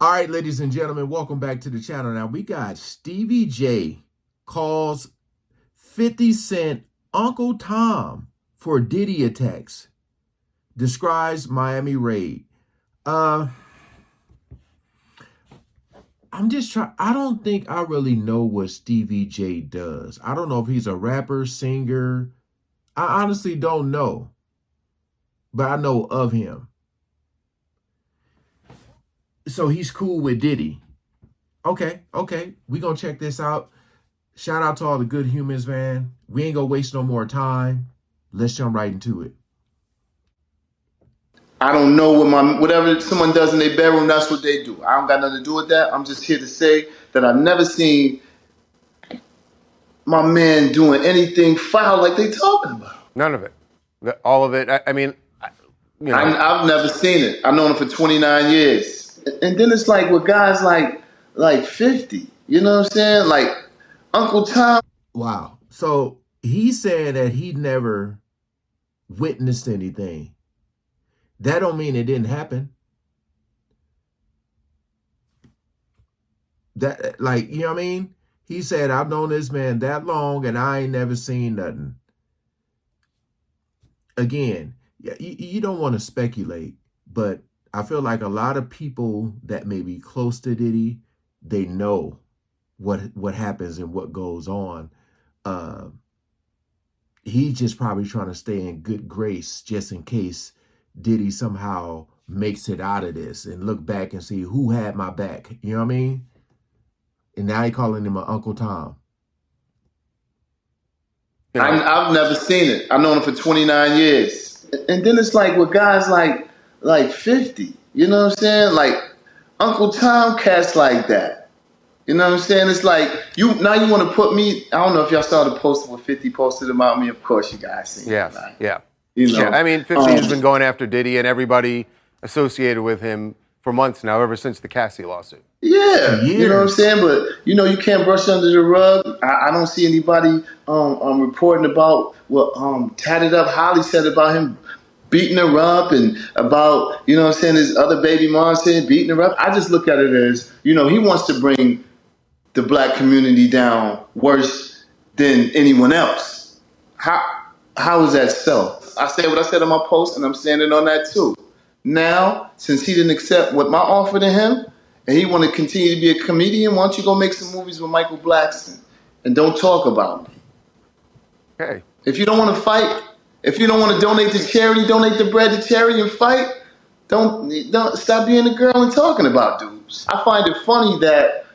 All right, ladies and gentlemen, welcome back to the channel. Now we got Stevie J calls 50 Cent Uncle Tom for Diddy attacks. Describes Miami raid. Uh, I'm just trying. I don't think I really know what Stevie J does. I don't know if he's a rapper, singer. I honestly don't know, but I know of him. So he's cool with Diddy. Okay. We gonna check this out. Shout out to all the good humans, man. We ain't gonna waste no more time. Let's jump right into it. I don't know what whatever someone does in their bedroom, that's what they do. I don't got nothing to do with that. I'm just here to say that I've never seen my man doing anything foul like they talking about. None of it. All of it. I mean, you know. I've never seen it. I've known him for 29 years. And then it's like with guys like 50. You know what I'm saying? Like Uncle Tom. Wow. So he said that he never witnessed anything. That don't mean it didn't happen. That, like, you know what I mean? He said, I've known this man that long and I ain't never seen nothing. Again, you don't want to speculate, but I feel like a lot of people that may be close to Diddy, they know what happens and what goes on. He's just probably trying to stay in good grace just in case Diddy somehow makes it out of this and look back and see who had my back. You know what I mean? And now he calling him an Uncle Tom. You know. I've never seen it. I've known him for 29 years. And then it's like with guys like 50. You know what I'm saying? Like Uncle Tom cats like that. You know what I'm saying? It's like you want to put me. I don't know if y'all saw the poster with 50 posted about me. Of course, you guys seen it, Yes. right? Yeah. You know. Yeah. I mean, 50 has been going after Diddy and everybody associated with him for months now, ever since the Cassie lawsuit. Yeah, you know what I'm Years. saying, but you can't brush under the rug. I don't see anybody reporting about what tatted up Holly said about him beating her up and about what I'm saying his other baby mom saying beating her up. I just look at it as he wants to bring the black community down worse than anyone else. How is that so? I said what I said on my post, and I'm standing on that too. Now, since he didn't accept what my offer to him, and he want to continue to be a comedian, why don't you go make some movies with Michael Blackson and don't talk about me? Okay. If you don't want to fight, if you don't want to donate to charity, donate the bread to charity and fight. Don't stop being a girl and talking about dudes. I find it funny that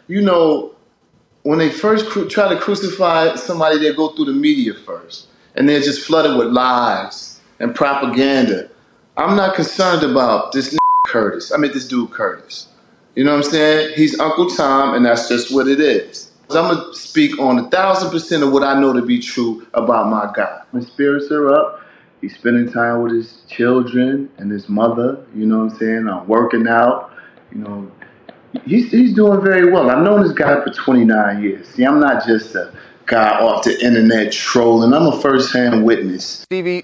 when they first try to crucify somebody, they go through the media first, and they're just flooded with lies and propaganda. I'm not concerned about this Curtis. I mean, this dude Curtis. You know what I'm saying? He's Uncle Tom, and that's just what it is. I'm going to speak on 1,000% of what I know to be true about my guy. My spirits are up. He's spending time with his children and his mother. You know what I'm saying? I'm working out. He's doing very well. I've known this guy for 29 years. See, I'm not just a guy off the internet trolling. I'm a first-hand witness. Stevie,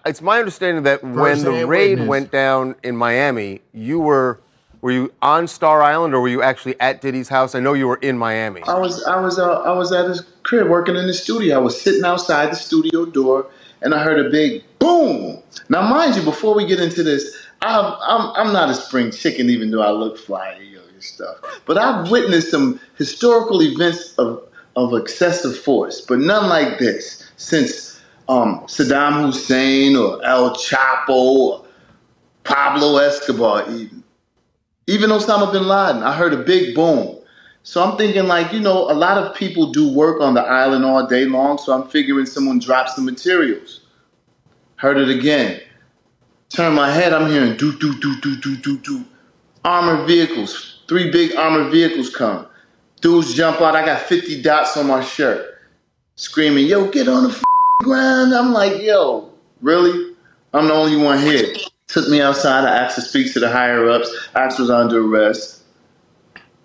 it's my understanding that when the First-hand raid witness. went down in Miami, were you on Star Island or were you actually at Diddy's house? I know you were in Miami. I was at his crib working in the studio. I was sitting outside the studio door, and I heard a big boom. Now, mind you, before we get into this, I'm not a spring chicken, even though I look fly and stuff. But I've witnessed some historical events of excessive force, but none like this since Saddam Hussein or El Chapo or Pablo Escobar, even Osama bin Laden. I heard a big boom. So I'm thinking a lot of people do work on the island all day long. So I'm figuring someone dropped some materials. Heard it again. Turn my head, I'm hearing do, do, do, do, do, do, do. Armored vehicles, 3 big armored vehicles come. Dudes jump out, I got 50 dots on my shirt. Screaming, yo, get on the ground. I'm like, yo, really? I'm the only one here. Took me outside, I asked to speak to the higher ups. I was under arrest.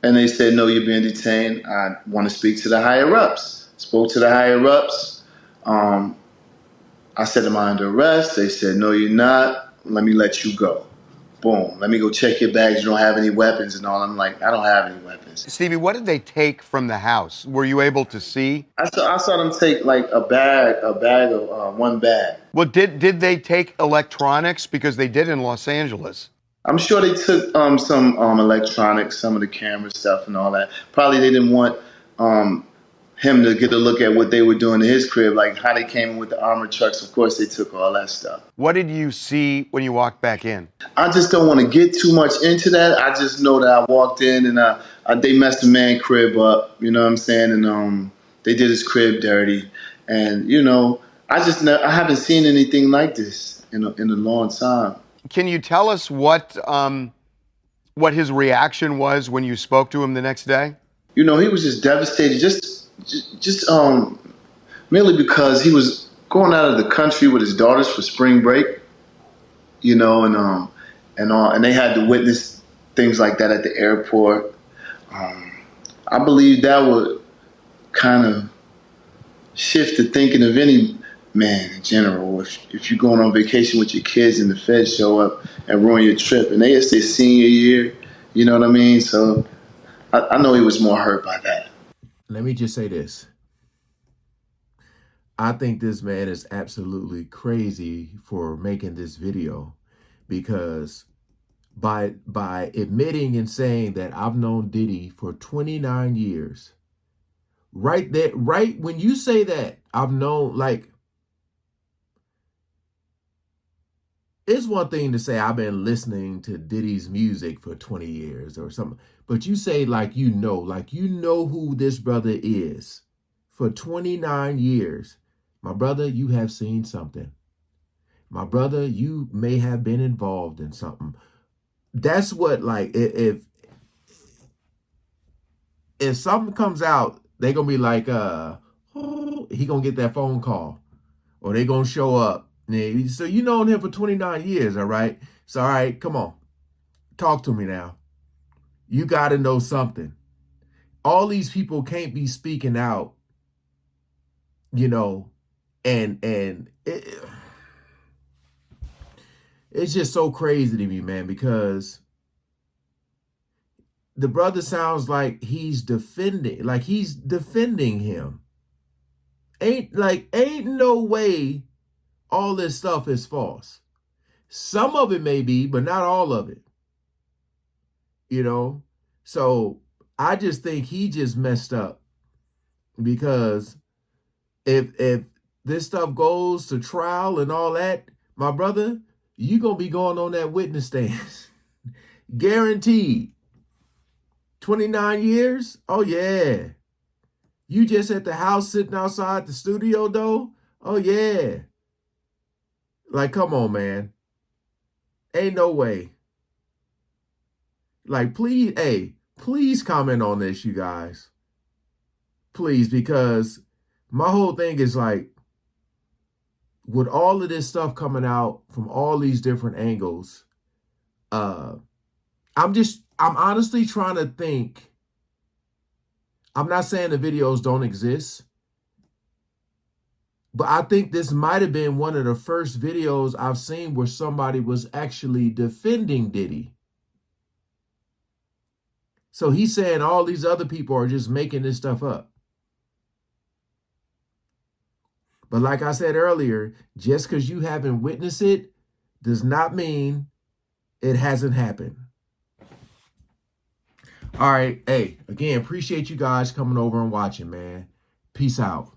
And they said, no, you're being detained. I want to speak to the higher ups. Spoke to the higher ups. I said, am I under arrest? They said, no, you're not. Let me let you go. Boom. Let me go check your bags. You don't have any weapons and all. I'm like, I don't have any weapons. Stevie, what did they take from the house? Were you able to see? I saw them take like a bag of one bag. Well, did they take electronics? Because they did in Los Angeles. I'm sure they took some electronics, some of the camera stuff and all that. Probably they didn't want him to get a look at what they were doing in his crib, like how they came in with the armored trucks. Of course, they took all that stuff. What did you see when you walked back in? I just don't want to get too much into that. I just know that I walked in and they messed the man crib up. You know what I'm saying? And they did his crib dirty. And I haven't seen anything like this in a long time. Can you tell us what his reaction was when you spoke to him the next day? He was just devastated, just merely because he was going out of the country with his daughters for spring break, and they had to witness things like that at the airport. I believe that would kind of shift the thinking of any man in general. If you're going on vacation with your kids and the feds show up and ruin your trip, and it's their senior year, you know what I mean? So I know he was more hurt by that. Let me just say this. I think this man is absolutely crazy for making this video, because by admitting and saying that I've known Diddy for 29 years, right there, right when you say that, I've known, like, it's one thing to say I've been listening to Diddy's music for 20 years or something, but you say like you know who this brother is for 29 years. My brother, you have seen something. My brother, you may have been involved in something. That's what, like, if something comes out, they're gonna be like, oh, he gonna get that phone call, or they gonna show up. So you known him for 29 years, all right? So all right, come on, talk to me now. You got to know something. All these people can't be speaking out, and it's just so crazy to me, man, because the brother sounds like he's defending him. Ain't no way all this stuff is false. Some of it may be, but not all of it. So I just think he just messed up, because if this stuff goes to trial and all that, my brother, you gonna be going on that witness stand. Guaranteed. 29 years? Oh yeah. You just at the house sitting outside the studio though? Oh yeah. Like, come on, man. Ain't no way. Like, please comment on this, you guys. Please, because my whole thing is like, with all of this stuff coming out from all these different angles, I'm honestly trying to think. I'm not saying the videos don't exist, but I think this might have been one of the first videos I've seen where somebody was actually defending Diddy. So he's saying all these other people are just making this stuff up. But like I said earlier, just because you haven't witnessed it does not mean it hasn't happened. All right. Hey, again, appreciate you guys coming over and watching, man. Peace out.